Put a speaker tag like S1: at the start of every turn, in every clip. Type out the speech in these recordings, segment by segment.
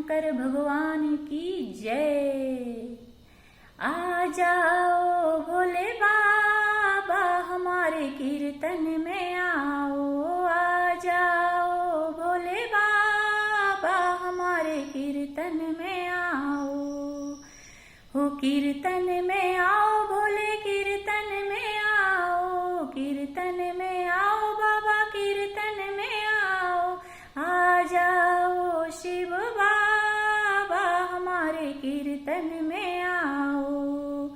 S1: शंकर भगवान की जय। आ जाओ भोले बाबा हमारे कीर्तन में आओ। आ जाओ भोले बाबा हमारे कीर्तन में आओ। हो कीर्तन में आओ भोले कीर्तन में आओ। कीर्तन में आओ बाबा कीर्तन में आओ। आ जाओ शिव बाबा हमारे कीर्तन में आओ।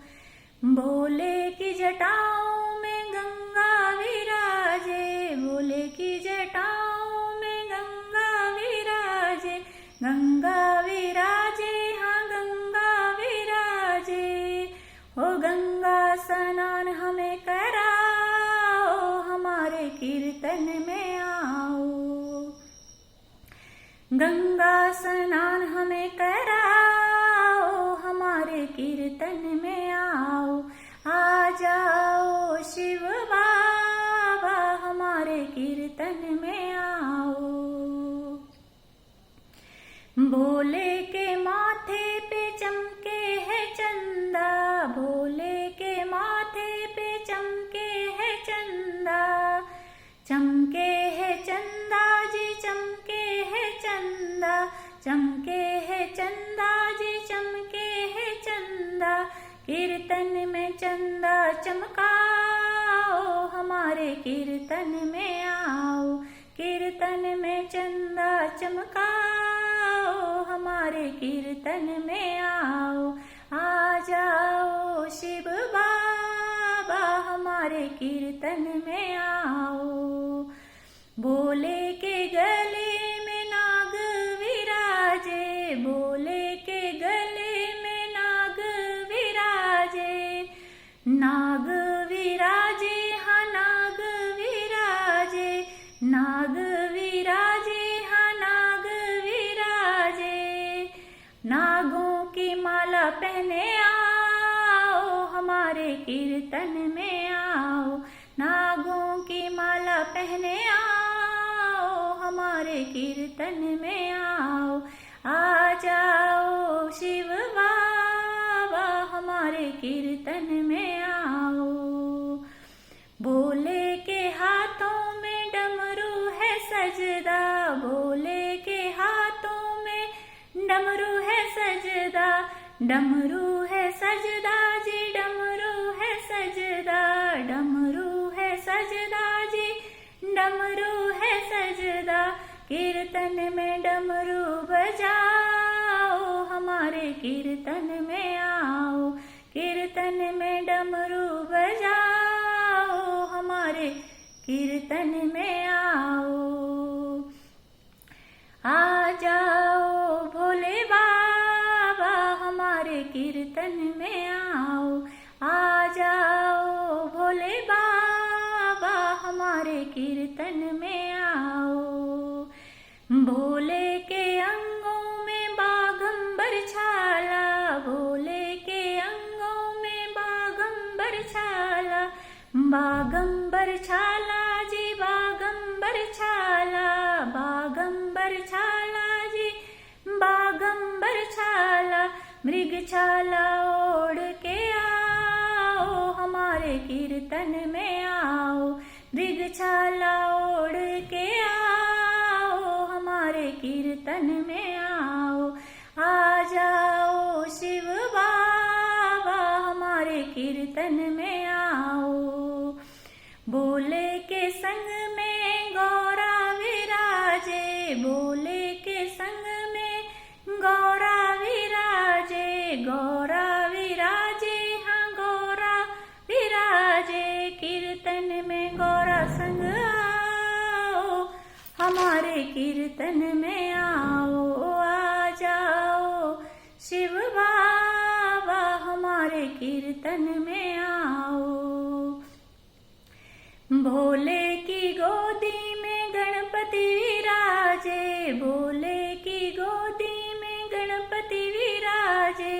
S1: भोले की जटाओं में गंगा विराजे। भोले की जटाओं में गंगा विराजे। गंगा विराजे हाँ गंगा विराजे। हो गंगा स्नान हमें कराओ हमारे कीर्तन में आओ। गंगा स्नान हमें कराओ हमारे कीर्तन में आओ। आ जाओ शिव बाबा हमारे कीर्तन में आओ। भोले के माथे पे चमके है चंदा। भोले के माथे पे चमके है चंदा। चमके है चंदा जी चमके है चंदा। चमके है चंदा जी चमके है चंदा। कीर्तन में चंदा चमकाओ हमारे कीर्तन में आओ। कीर्तन में चंदा चमकाओ हमारे कीर्तन में आओ। आ जाओ शिव बाबा हमारे कीर्तन में आओ। भोले के गले में नाग विराजे। भोले के गले में नाग विराजे। नाग विराजे हाँ नाग विराजे। नाग विराजे हाँ नाग विराजे। नागों की माला पहने आओ हमारे कीर्तन में आओ। नागों की माला पहने आओ हमारे कीर्तन में आओ। आ जाओ शिव बाबा हमारे कीर्तन में आओ। भोले के हाथों में डमरू है सजदा। भोले के हाथों में डमरू है सजदा। डमरू है सजदा जी डमरू है सजदा। डमरू है सजदा जी डमरू है सजदा। कीर्तन में डमरू बजाओ हमारे कीर्तन में आओ। कीर्तन में डमरू बजाओ हमारे कीर्तन में आओ। आ जाओ भोले बाबा हमारे कीर्तन में आओ। आ जाओ भोले बाबा हमारे कीर्तन में आओ। भोले के अंगों में बागंबर छाला। भोले के अंगों में बागंबर छाला। बागंबर छाला जी बागंबर छाला। बागंबर छाला जी बागंबर छाला। मृग छाला ओढ़ के आओ हमारे कीर्तन में आओ। मृग छाला ओढ़ के आओ हमारे कीर्तन में आओ। आ जाओ शिव बाबा हमारे कीर्तन में आओ। भोले के संग में गौरा विराजे। भोले के संग में गौरा विराजे। गौरा विराजे हाँ गौरा विराजे। कीर्तन में गौरा संग आओ हमारे कीर्तन में आओ। आ जाओ शिव बाबा हमारे कीर्तन में आओ। भोले की गोदी में गणपति विराजे। भोले की गोदी में गणपति विराजे।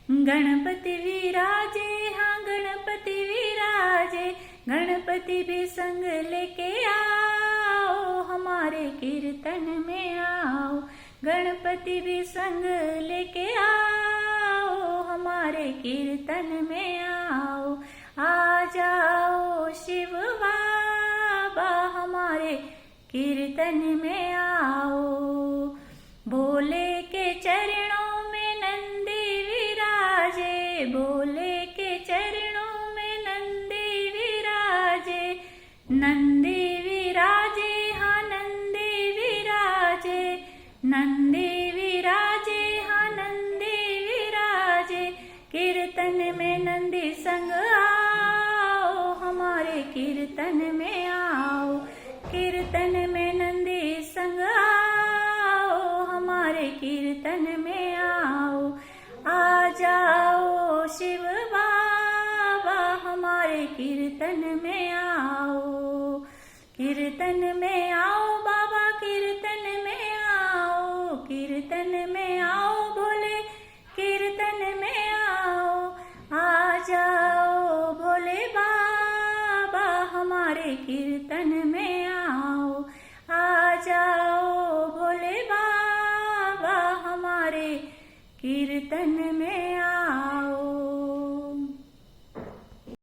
S1: गणपति विराजे हाँ गणपति विराजे। गणपति भी संग लेके आओ हमारे कीर्तन में आओ। गणपति भी संग लेके आओ, हमारे कीर्तन में आओ। आ जाओ शिव बाबा, हमारे कीर्तन में आओ। भोले के चरणों में नंदी विराजे, भोले के चरणों में नंदी विराजे। नंदी विराजे, हाँ नंदी विराजे, नंदी विराजे, हाँ नंदी विराजे। कीर्तन में नंदी संग आओ, हमारे कीर्तन में आओ। कीर्तन में नंदी संग आओ, हमारे कीर्तन में आओ। आ जाओ शिव बाबा, हमारे कीर्तन में आओ। कीर्तन में आओ बाबा, कीर्तन में आओ। कीर्तन में आओ भोले, कीर्तन में आओ। आ जाओ भोले बाबा, हमारे कीर्तन में आओ। आ जाओ भोले बाबा, हमारे कीर्तन में